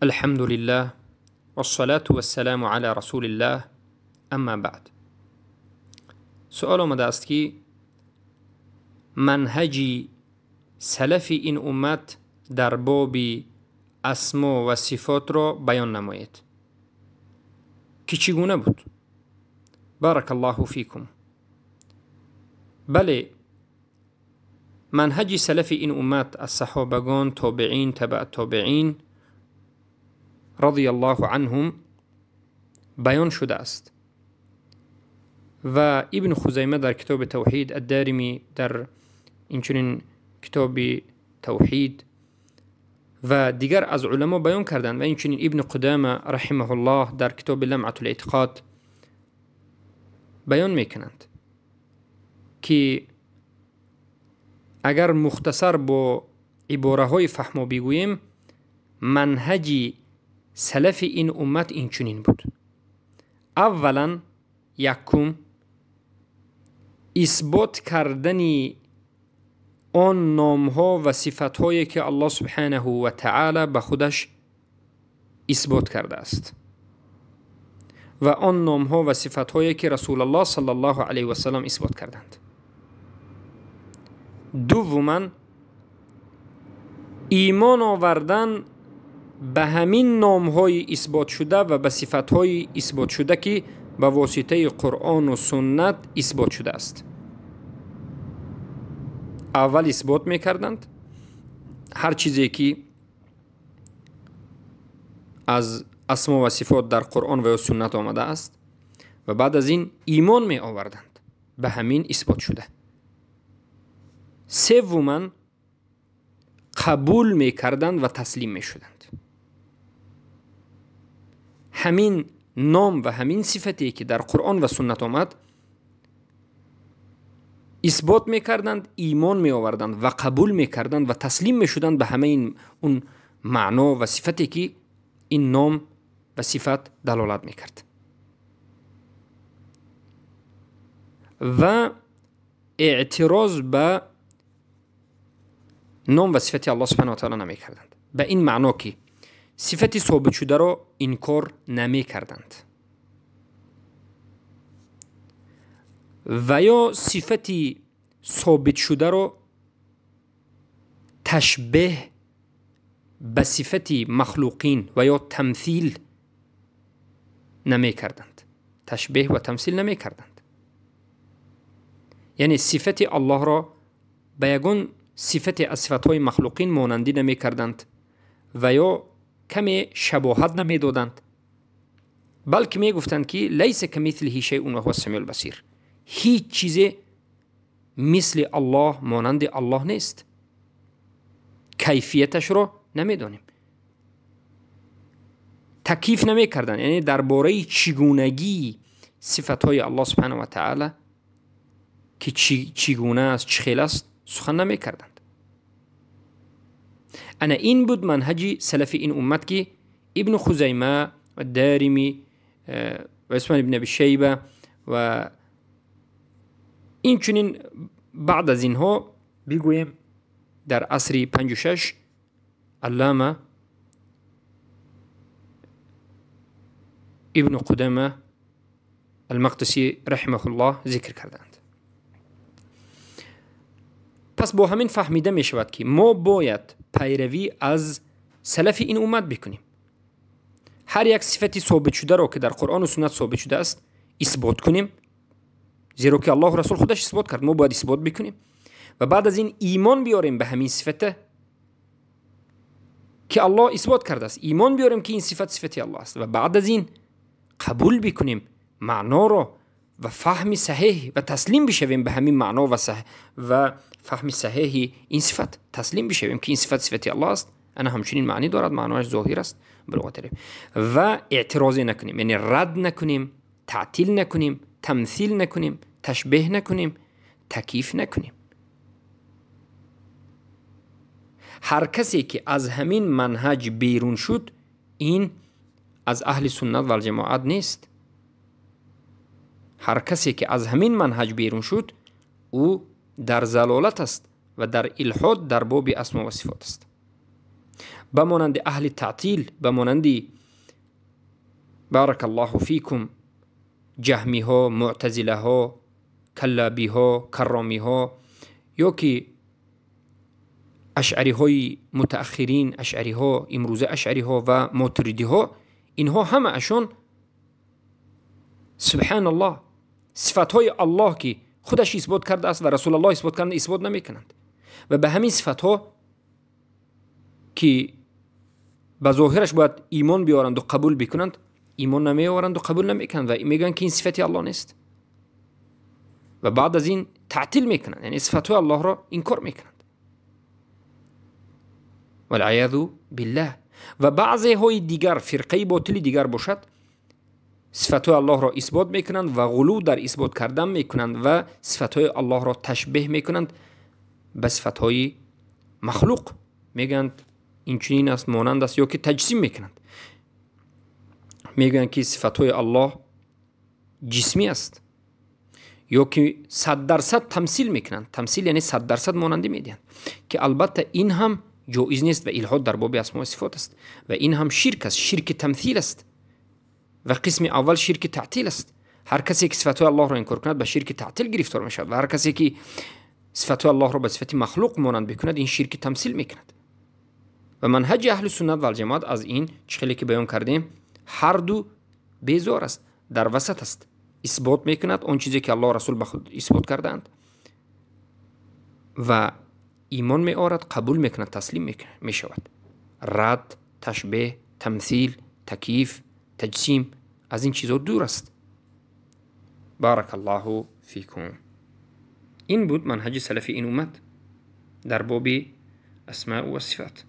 الحمد لله والصلاة والسلام على رسول الله. اما بعد، سؤال آمده است که منهجی سلف این امت در باب اسما و صفات را بیان نمایید که چگونه بود؟ بارک الله فیکم. بله، منهج سلف این امت از صحابگان، تابعین، تبع تابعین رضی الله عنهم بیان شده است و ابن خزیمه در کتاب توحید، الدارمی در اینچنین کتاب توحید و دیگر از علما بیان کردند و اینچنین ابن قدامه رحمه الله در کتاب لمعة الاعتقاد بیان میکنند که اگر مختصر با عباره های فهمو بگوییم، منهج سلف این امت اینچنین بود. اولا، یکم، اثبات کردن آن نامها و صفتهایی که الله سبحانه و تعالی به خودش اثبات کرده است و آن نامها و صفتهایی که رسول الله صلی الله علیه و سلم اثبات کردند. دوما، ایمان آوردن به همین نامهای اثبات شده و به صفتهای اثبات شده که به واسطه قرآن و سنت اثبات شده است. اول اثبات میکردند هر چیزی که از اسما و صفات در قرآن و سنت آمده است و بعد از این ایمان می آوردند به همین اثبات شده. سوما، قبول می کردند و تسلیم می شدند. همین نام و همین صفتی که در قرآن و سنت آمد اثبات می کردند، ایمان می آوردند و قبول می کردند و تسلیم می شدند به همه اون معنا و صفتی که این نام و صفت دلالت می کرد و اعتراض به نام و صفت الله سبحانه و تعالی نمی کردند، به این معنا که صفت ثابت شده را انکار نمی کردند و یا صفت ثابت شده را تشبیه به صفت مخلوقین و یا تمثیل نمی کردند. تشبیه و تمثیل نمی کردند، یعنی صفت الله را به یگان صفت از صفتهای مخلوقین مانندی نمی کردند و یا کمی شباهت نمی دادند، بلکه می گفتند که لیس کمثله شیء و هو السمیع البصیر، هیچ چیز مثل الله مانند الله نیست، کیفیتش را نمی دانیم. تکییف نمی کردند، یعنی درباره چگونگی صفتهای الله سبحانه و تعالی که چگونه است، چه خیل است سخن نمی کردند. انا این بود منهج سلف این امت که ابن خزیمه و دارمی و عثمان ابن ابی شیبه و این چنین بعد از اینها بگویم در عصر 56 علامه ابن قدامه المقدسی رحمه الله ذکر کردند. پس با همین فهمیده می شود که ما باید پیروی از سلف این امت بکنیم. هر یک صفت ثابت شده را که در قرآن و سنت ثابت شده است اثبات کنیم، زیرا که الله و رسول خودش اثبات کرد، ما باید اثبات بکنیم و بعد از این ایمان بیاریم به همین صفت که الله اثبات کرده است، ایمان بیاریم که این صفت الله است و بعد از این قبول بکنیم معنا را و فهم صحیح و تسلیم بشویم به همین معنا و فهم صحیح این صفت، تسلیم بشویم که این صفت الله است، انا همچنین معنی دارد، معناش ظاهر است بالقطر، و اعتراض نکنیم، یعنی رد نکنیم، تعطیل نکنیم، تمثیل نکنیم، تشبیه نکنیم، تکییف نکنیم. هر کسی که از همین منهج بیرون شد این از اهل سنت و الجماعت نیست. هر کسی که از همین منهج بیرون شد او در ضلالت است و در الحاد در باب اسما و صفات است. بمانند اهل تعطیل، بمانند بارک الله فیکم جهمی ها، معتزله ها، کلابی ها، کرامی ها، یا که اشعری های متأخرین، اشعری ها امروزه، اشعری ها و ماتریدی ها، اینها همه اشون سبحان الله صفات های الله که خودش اثبات کرده است و رسول الله اثبات کرده اثبات نمی کنند و به همین صفات ها که به ظاهرش باید ایمان بیارند و قبول بکنند ایمان نمی آورند و قبول نمی کنند و میگن که این صفت الله نیست و بعد از این تعطیل میکنند، یعنی صفات الله را انکار میکنند والعیاذ بالله. و بعضی های دیگر، فرقه باطلی دیگر باشد، صفات الله را اثبات میکنند و غلو در اثبات کردن میکنند و صفات الله را تشبیه میکنند به صفات های مخلوق، میگند این چنین است، مانند است، یا که تجسیم میکنند، میگن که صفات الله جسمی است، یا که 100% تمثیل میکنند. تمثیل یعنی 100% مانندی میدهند که البته این هم جایز نیست و الحاد در باب اسماء و صفات است و این هم شرک است، شرک تمثیل است و قسم اول شرک تعطیل است. هر کسی که صفات الله را انکار کند به شرک تعطیل گرفتار میشود و هر کسی که صفات الله را به صفت مخلوق مانند بکند این شرک تمثیل میکند. و منهج اهل سنت و الجماعت از این چخیلی که بیان کردیم هر دو بیزار است، در وسط است، اثبات میکند اون چیزی که الله رسول به خود اثبات کردند و ایمان می آورد، قبول میکند، تسلیم می شود. رد، تشبیه، تمثیل، تکییف، تجسیم از این چیزا دور است. بارک الله فیکم. این بود منهج سلفی این امت در باب اسماء و صفات.